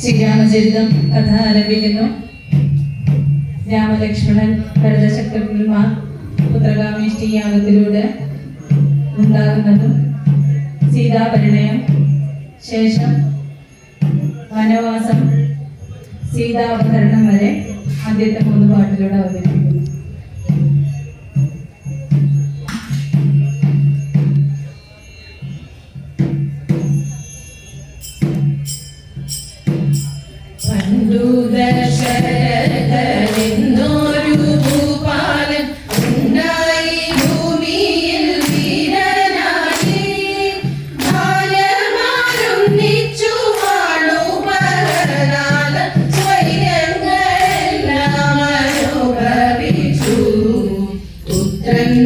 ശ്രീരാമചരിതം കഥ ആരംഭിക്കുന്നു. രാമലക്ഷ്മണൻ ഭരതചക്രവർത്തിമാർ പുത്രകാമേഷ്ടി യാഗത്തിലൂടെ ഉണ്ടാകുന്നതും സീതാപരിണയം ശേഷം വനവാസം, സീതാപഹരണം വരെ ആദ്യത്തെ 3 പാട്ടിലൂടെ അവതരിപ്പിക്കുന്നു.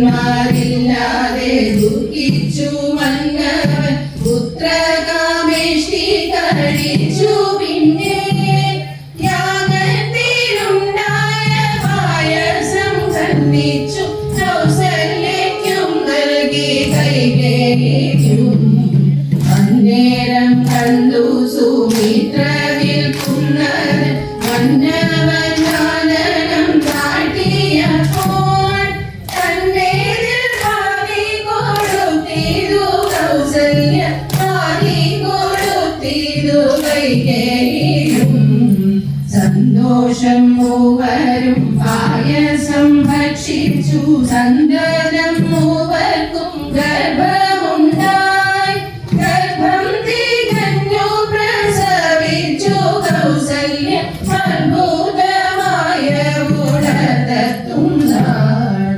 പുത്രന്മാരില്ലാതെ ദുഃഖിച്ചു മന്നവൻ പുത്രകാമേഷ്ടി കഴിച്ചു. പിന്നെ യാഗത്തിലുണ്ടായ പായസം കർമ്മിച്ചു കൗസല്യയ്ക്കും നൽകി കൈകേയിക്കും. അന്നേരം കണ്ടു സുമിത്ര വിൽക്കുന്നത് മന്നവൻ കാനനം താഴ്ത്തിയപ്പോൾ തന്നേതിൽ ഭാവി കൊടുത്തിതു കൗസല്യ ഭാവി കൊടുത്തിതു കൈകേയിയും. സന്തോഷം മൂവരും പായസം ഭക്ഷിച്ചു. സന്തതം മൂവർക്കും ഗർഭമുണ്ടായി. ഗർഭം തികഞ്ഞു പ്രസവിച്ചു കൗസല്യ അത്ഭുതമായ ഗുണതത്തും നാൾ.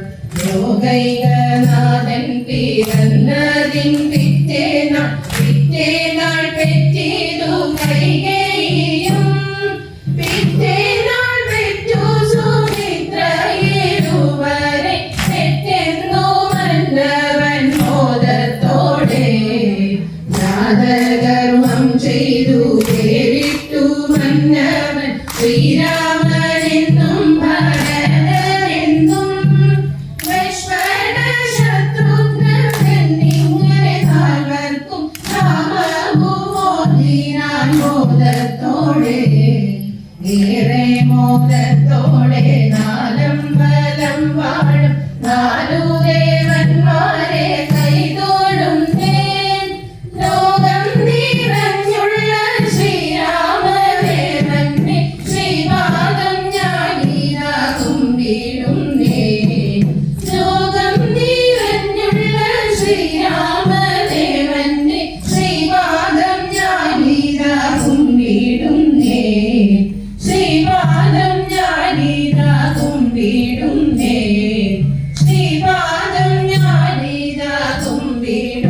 യോഗൈകനാഥൻ പിറന്നതിൻ പിറ്റേനാൾ പെറ്റിതു കൈകേയിയും. പിറ്റേനാൾ പെറ്റു സുമിത്രയിരുവരെ പെറ്റെന്നു മന്നവൻ മോദത്തോടെ. ജാതകർമ്മം ചെയ്തു പേരിട്ടു മന്നവൻ ശ്രീരാമനെന്നും ഭരതനെന്നും. ലക്ഷ്മണ ശത്രുഘ്നനെന്നിങ്ങനെ 4 നാമവുമോദിനാൻ മോദത്തോടെ. ഏറെ മോദത്തോടെ നാലമ്പലം വാഴും 4 ദേവന്മാരെ കൈതൊഴുന്നേൻ. ലോകം നിറഞ്ഞുള്ള ശ്രീരാമദേവനെ ശ്രീപാദം ഞാനിതാ കുമ്പിടുന്നേൻ. ലോകം നിറഞ്ഞുള്ള ശ്രീരാമദേവനെ ശ്രീപാദം ഞാനിതാ കുമ്പിടുന്നേൻ. ശ്രീപാദം ഞാനിതാ കുമ്പിടുന്നേൻ. ശ്രീപാദം ഞാനിതാ കുമ്പിടുന്നേൻ.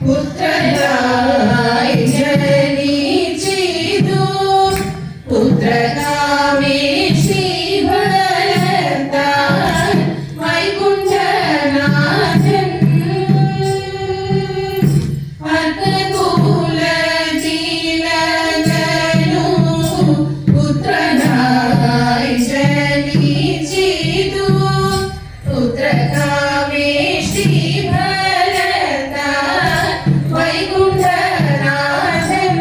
പുത്രനായി ജനിച്ചിതു പുത്രകാമേഷ്ടി ഫലത്താൽ വൈകുണ്ഠനാഥൻ. അർക്കകുലതിലകനു പുത്രനായി ജനിച്ചിതു പുത്രകാമേഷ്ടി ഫലത്താൽ വൈകുണ്ഠനാഥൻ.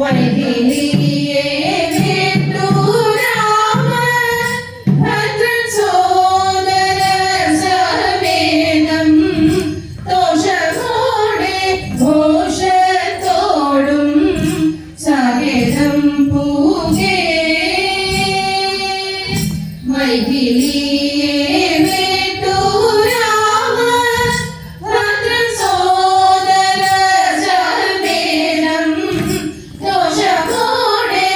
വൈതിലിയെ കേട്ടു രാമ ഭദ്രൻ സോദര സമേതം. ദോഷമോടെ ഘോഷത്തോടും സകേതം പൂകേ. വൈതിലിയെ കേട്ടു രാമ ഭദ്രൻ സോദര സമേതം. ദോഷമോടെ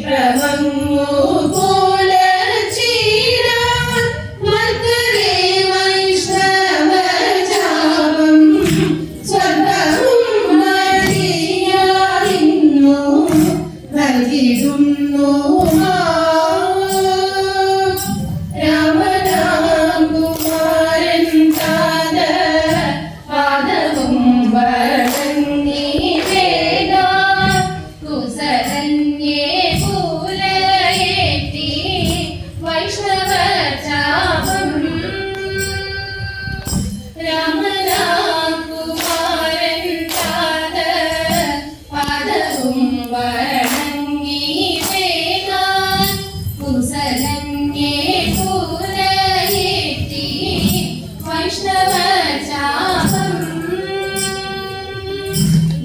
ക്ഷേത്രമങ്ങു പുലർച്ചീരാൻ മർക്കരേ വൈഷ്ണവജാപം സ്വർഗ്ഗവും മടിയാറിന്നു നൽകിടുന്നു രാമനാകുമാരൻ പാദവും വഴങ്ങി വേഗം കുസലന്യേ പൂലയേറ്റി വൈഷ്ണവചാപം രാമനാകുമാരൻ പാദവും വഴങ്ങി വേഗം കുസലന്യേ പൂലയേറ്റി വൈഷ്ണവചാപം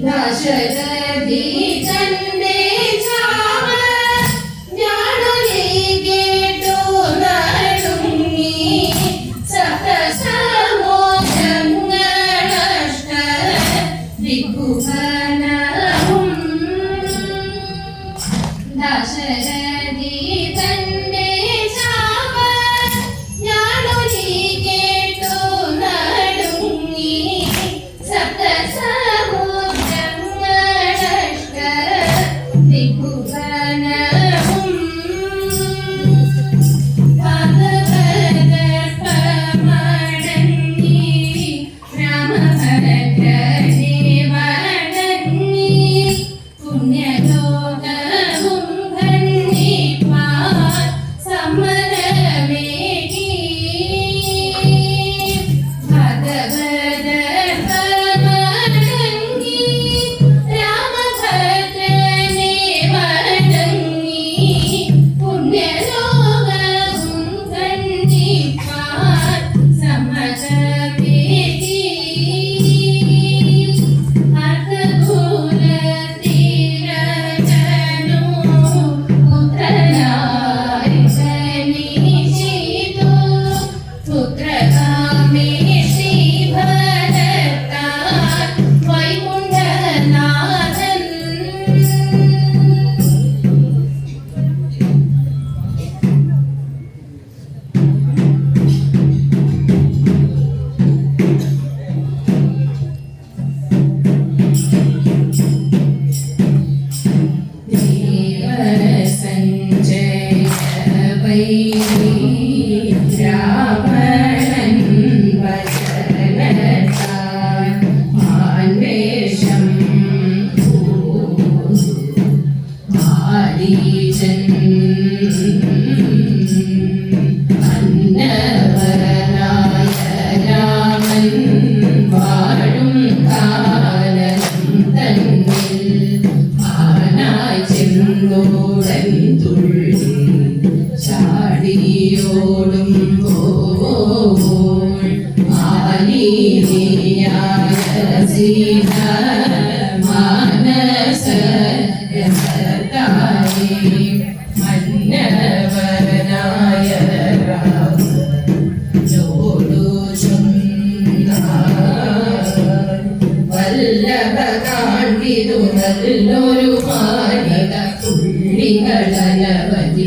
ദശരഥി തന്റെ ചാപ ഞാനൊലി കേട്ടു നടുങ്ങി സപ്തസമോദങ്ങളഷ്ട ദിക്കുഭനവും ദശരഥി തന്റെ ചാപ ഞാനൊലി കേട്ടു നടുങ്ങി സപ്തസമുദ്രങ്ങളഷ്ട ദിക്കുഭനവും പാദപദ്മമടങ്ങി രാമഭദ്രനെ വണങ്ങി പുണ്യലോകവും ധന്യിപ്പാൻ സമ്മതമേകി ഭഗവദ്പദമടങ്ങി രാമഭദ്രനെ വണങ്ങി പുണ്യലോകവും ധന്യിപ്പാൻ സമ്മതമേകി അർദ്ധഭൂതത്തിരജനോ പുത്രനായി ജനിച്ചിതു പുത്രകാമേ ശ്രീഭരതാൻ വൈകുണ്ഠനാഥൻ ദേവസഞ്ജയ വൈരി രാവണൻ വചനത്താൽ മാൻവേഷം മാരീചൻ അന്നവനായ രാമൻ വാഴും കാലം തന്നിൽ ആനായി ചെന്നോടൻ തുള്ളി ചാടിയോടുമ്പോൾ ആനീയായ സീത മാനസ രസതായി മന്നവനായ രാമനോടു വല്ലഭ കാണിതു നല്ലൊരു മാനിക തുള്ളികളനവധി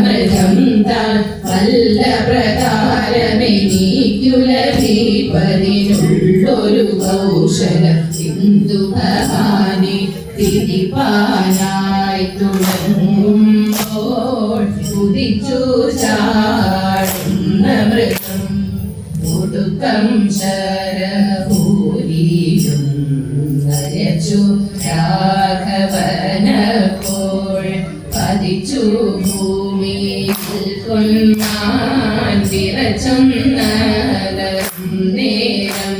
മൃഗം താൻ വല്ല പ്രകാരമെനിക്കുലീപതിനുള്ളൊരു കൗശലം സിന്ധു ഭവാനി തിരിപ്പാനായി തുടങ്ങുമ്പോൾ ഉദിച്ചു ചാടുന്ന മൃഗം ഒടുക്കം ശരഭൂരിയും വരച്ചു രാഘവനപ്പോൾ പതിച്ചു ഭൂമിയിൽ കൊന്നാൻ വിറച്ചൊന്നലം നേരം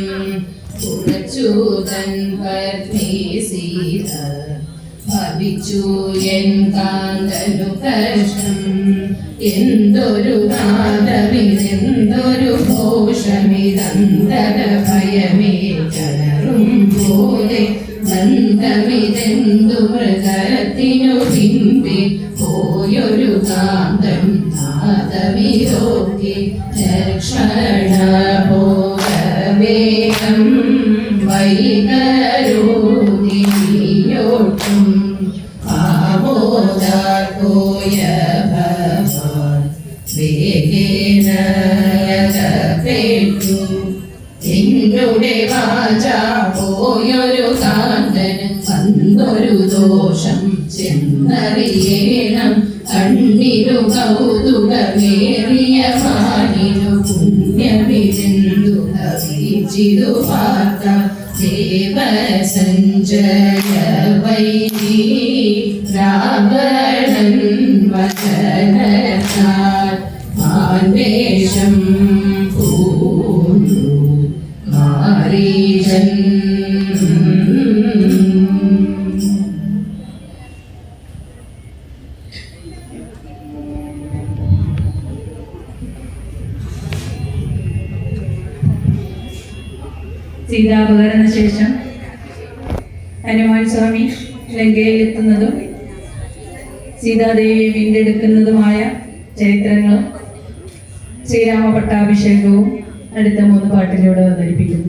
കുറച്ചു തൻ പത്നി സീത ഭവിച്ചു എൻ കാന്തനു കഷ്ടം എന്തൊരു നാദമിതെന്തൊരു ഘോഷമിതന്തര ഭയമേ ചലറും പോലെ ബന്ധമിതെന്തു മൃഗത്തിനു പിമ്പി പോയൊരു കാന്തം നാദമിരോക്കി ലക്ഷണ ഭോഗവേഗം വൈകരോധിയോട്ടും ആമോദ കേട്ടു എന്നുടെ വാച പോയൊരു കാന്തന് വന്നൊരു ദോഷം ചെന്നറിയണം കണ്ണിനു കൗതുകമേറിയ മാനിനു പുണ്യമിരുന്നു വീച്ചിതു പാർത്ത ദേവസഞ്ജയ വൈരി രാവണൻ വചനത്താൽ മാൻവേഷം പൂണ്ടു മാരീചൻ സീതാപകരണ ശേഷം ഹനുമാൻ സ്വാമി ലങ്കയിലെത്തുന്നതും സീതാദേവിയെ വീണ്ടെടുക്കുന്നതുമായ ചരിത്രങ്ങളും ശ്രീരാമ പട്ടാഭിഷേകവും അടുത്ത 3 പാട്ടിലൂടെ അവതരിപ്പിക്കുന്നു.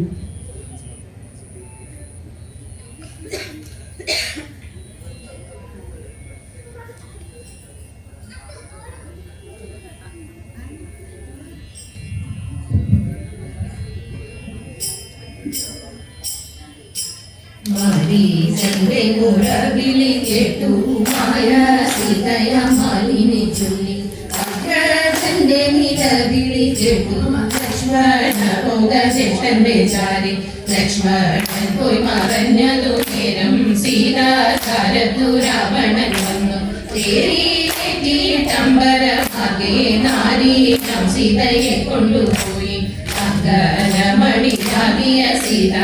മാരീചന്റെ മുറവിളി കേട്ടു മായ സീതയ മാലിനെ ചൊല്ലി അഗ്രജന്റെ നിലവിളി കേട്ടു ലക്ഷ്മണന്റെ ചാരി ലക്ഷ്മണൻ പോയി മറഞ്ഞതു നേരം സീതാകാരത്തു രാവണൻ വന്നു തേരീട്ടമ്പരമാകെ നാരീകം സീതയെ കൊണ്ടുപോയി അങ്കരമണിയാകിയ സീത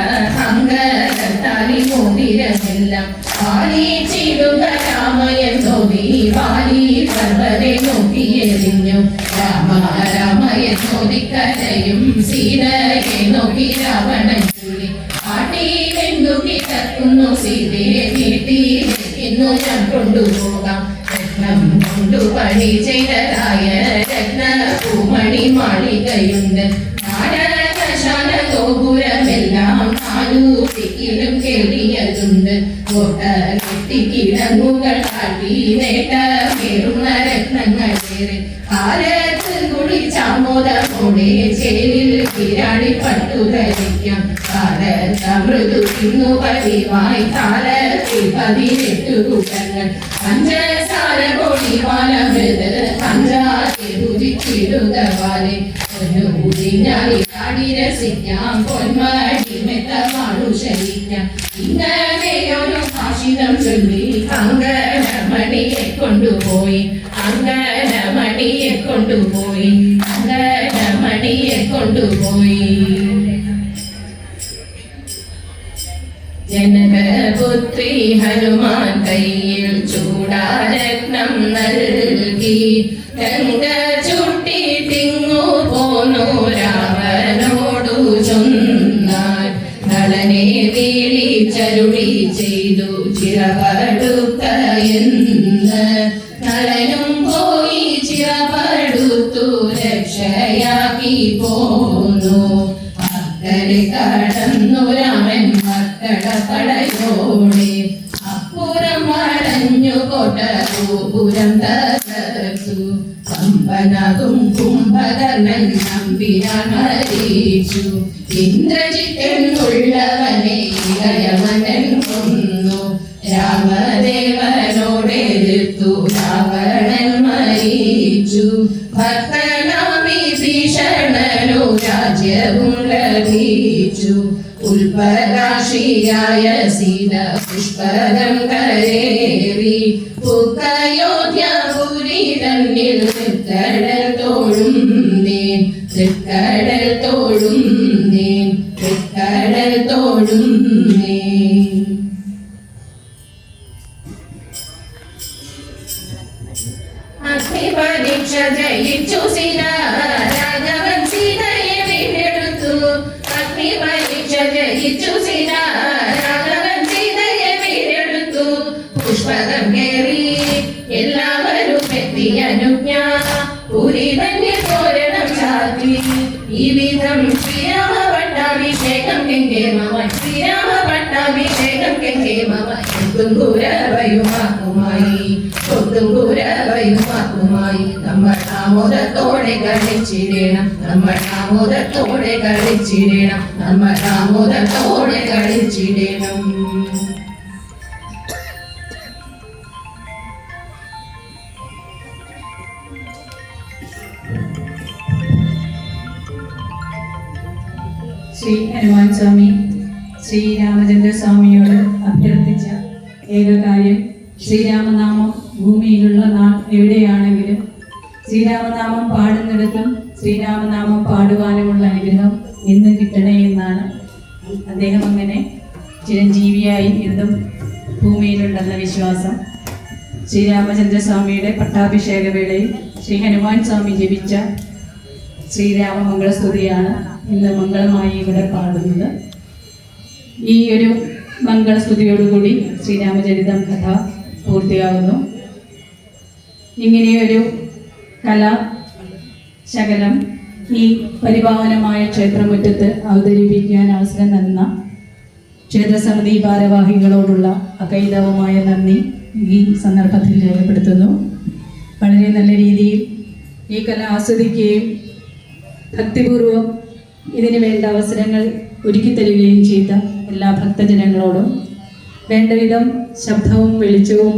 അങ്കരത്താലി മോതിരമെല്ലാം പാലിച്ചിടുക രാമയൻ നോക്കി പാലി പർവ്വതെ നോക്കിയെറിഞ്ഞു രാമ രാമയൻ നോക്കിക്കരയും സീതയെ നോക്കി രാവണൻ ചൊല്ലി ആട്ടിയിലെന്തു കിടക്കുന്നു സീതയെ വീട്ടിലേക്കിന്നു ഞാൻ കൊണ്ടുപോകാം രത്നം കൊണ്ടു പണി ചെയ്തതായ രത്ന പൂമണി മാളികയുണ്ട് നാരകശാല ഗോപുരമെല്ലാം 4 ദിക്കിലും കേളിയതുണ്ട് കോട്ട കെട്ടിക്കിടങ്ങുകൾ കാട്ടി നേട്ടമേറുന്ന രത്നങ്ങളേറെ കാലത്ത് കുളിച്ചാമോദമോടെ ചേരിൽ കിരാടി പട്ടു ധരിക്കാം കാലത്ത മൃദു തിന്നു പതിവായി കാലത്തിൽ 18 കൂട്ടങ്ങൾ പഞ്ചസാര പൊടിവാല മൃത് പഞ്ചാതി രുചിച്ചിടുക വാലെ ാടി രസിക്കാം പൊന്മടി മെത്തമാണു ശരിക്കാം ഇങ്ങനെയൊരു ഭാഷിതം ചൊല്ലി അങ്കണമണിയെ കൊണ്ടുപോയി അങ്കണമണിയെ കൊണ്ടുപോയി അങ്കണമണിയെ കൊണ്ടുപോയി ജനകപുത്രി ഹനുമാൻ കയ്യിൽ ചൂടാരത്നം നൽകി ഗംഗ ചുട്ടി തിങ്ങു പോന്നു രാമനോടു ചൊന്നാൻ നളനെ വീളിച്ചരുളി ചെയ്തു ചിറപടുക്ക എന്ന് നളനും പോയി ചിറപടുത്തു രക്ഷയാക്കി പോന്നു അക്കരെ കടന്നു രാമൻ മക്കളപ്പടയോടെ അപ്പുറം വളഞ്ഞു കോട്ട ഗോപുരം തകർത്തു കമ്പനാകും കുംഭകർണൻ നമ്പിനാൻ മരിച്ചു ഇന്ദ്രജിത്തെന്നുള്ളവനെ ഇളയമനൻ കൊന്നു രാമദേവനോടെ എതിർത്തു രാവണൻ മരിച്ചു ഭക്തനാമി ഭീഷണനു രാജ്യവും ലഭിച്ചു ഉൽപരാശിയായ സീത പുഷ്പകം കരേറി പുക്കയോധ്യപുരി തന്നിൽ തൃക്കടൽ തോഴും നീൻ തൃക്കടൽ തോഴും നീൻ തൃക്കടൽ തോഴും നീൻ അഗ്നിപരീക്ഷ ജയിച്ചു സീത രാഘവൻ സീതയെ വീണ്ടെടുത്തു അഗ്നിപരീക്ഷ ജയിച്ചു സീത രാഘവൻ സീതയെ വീണ്ടെടുത്തു പുഷ്പകം കേറി എല്ലാവരും എത്തി അനുജ്ഞ പുരി തന്നെ തോരണം ചാത്തി ഈ വിധം ശ്രീരാമ പട്ടാഭിഷേകം കെങ്കേമമായി ശ്രീരാമ പട്ടാഭിഷേകം കെങ്കേമമായി ഒത്തും കുരവയുമാക്കുമായി നമ്മൾ ആമോദത്തോടെ കളിച്ചിടണം, നമ്മൾ ആമോദത്തോടെ കളിച്ചിടണം, നമ്മൾ ആമോദത്തോടെ കളിച്ചിടണം. ശ്രീ ഹനുമാൻ സ്വാമി ശ്രീരാമചന്ദ്ര സ്വാമിയോട് അഭ്യർത്ഥിച്ച ഏക കാര്യം, ശ്രീരാമനാമം ഭൂമിയിലുള്ള നാം എവിടെയാണെങ്കിലും ശ്രീരാമനാമം പാടുന്നിടത്തും ശ്രീരാമനാമം പാടുവാനുമുള്ള അനുഗ്രഹം എന്നും കിട്ടണേ എന്നാണ്. അദ്ദേഹം അങ്ങനെ ചിരഞ്ജീവിയായി എന്നും ഭൂമിയിലുണ്ടെന്ന വിശ്വാസം. ശ്രീരാമചന്ദ്ര സ്വാമിയുടെ പട്ടാഭിഷേക വേളയിൽ ശ്രീ ഹനുമാൻ സ്വാമി ജപിച്ച ശ്രീരാമമംഗളസ്തുതിയാണ് ഇന്ന് മംഗളമായി ഇവിടെ പാടുന്നത്. ഈ ഒരു മംഗളസ്തുതിയോടുകൂടി ശ്രീരാമചരിതം കഥ പൂർത്തിയാകുന്നു. ഇങ്ങനെയൊരു കലാശകലം ഈ പരിപാവനമായ ക്ഷേത്രമുറ്റത്ത് അവതരിപ്പിക്കാൻ അവസരം തന്ന ക്ഷേത്രസമിതി ഭാരവാഹികളോടുള്ള അകൈതവമായ നന്ദി ഈ സന്ദർഭത്തിൽ രേഖപ്പെടുത്തുന്നു. വളരെ നല്ല രീതിയിൽ ഈ കല ആസ്വദിക്കുകയും ഭക്തിപൂർവം ഇതിനു വേണ്ട അവസരങ്ങൾ ഒരുക്കിത്തരികയും ചെയ്ത എല്ലാ ഭക്തജനങ്ങളോടും വേണ്ടവിധം ശബ്ദവും വെളിച്ചവും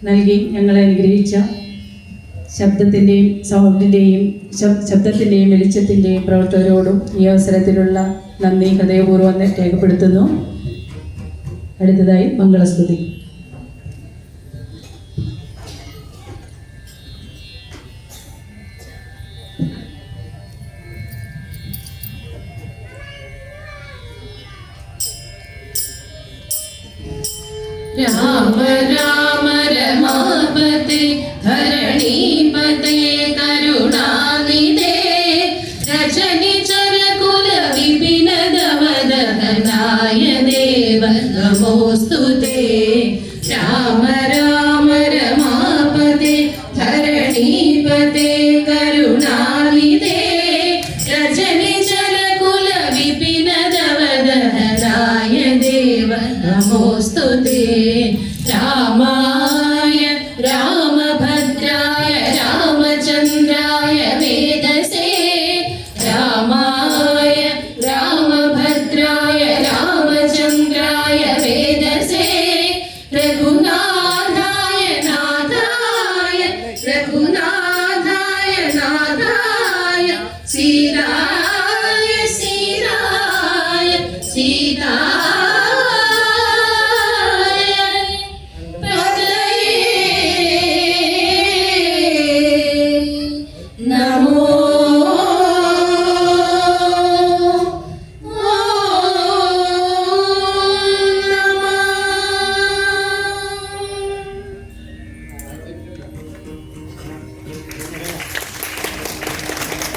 നൽകി ഞങ്ങളെ അനുഗ്രഹിച്ച ശബ്ദത്തിൻ്റെയും വെളിച്ചത്തിൻ്റെയും പ്രവർത്തകരോടും ഈ അവസരത്തിലുള്ള നന്ദി ഹൃദയപൂർവ്വം രേഖപ്പെടുത്തുന്നു. അടുത്തതായി മംഗളസ്തുതി. രാമ രാമ രമാപതി ധരണീപതേ കരുണാനിധേ രജനിചര കുല വിപിനദവദഹനായ ദേവ നമോസ്തുതേ. രാമ രാമ രമാപതി ധരണീപതേ കരുണാനിധേ രജനിചര കുല വിപിനദവദഹനായ ദേവ നമോസ്തുതേ.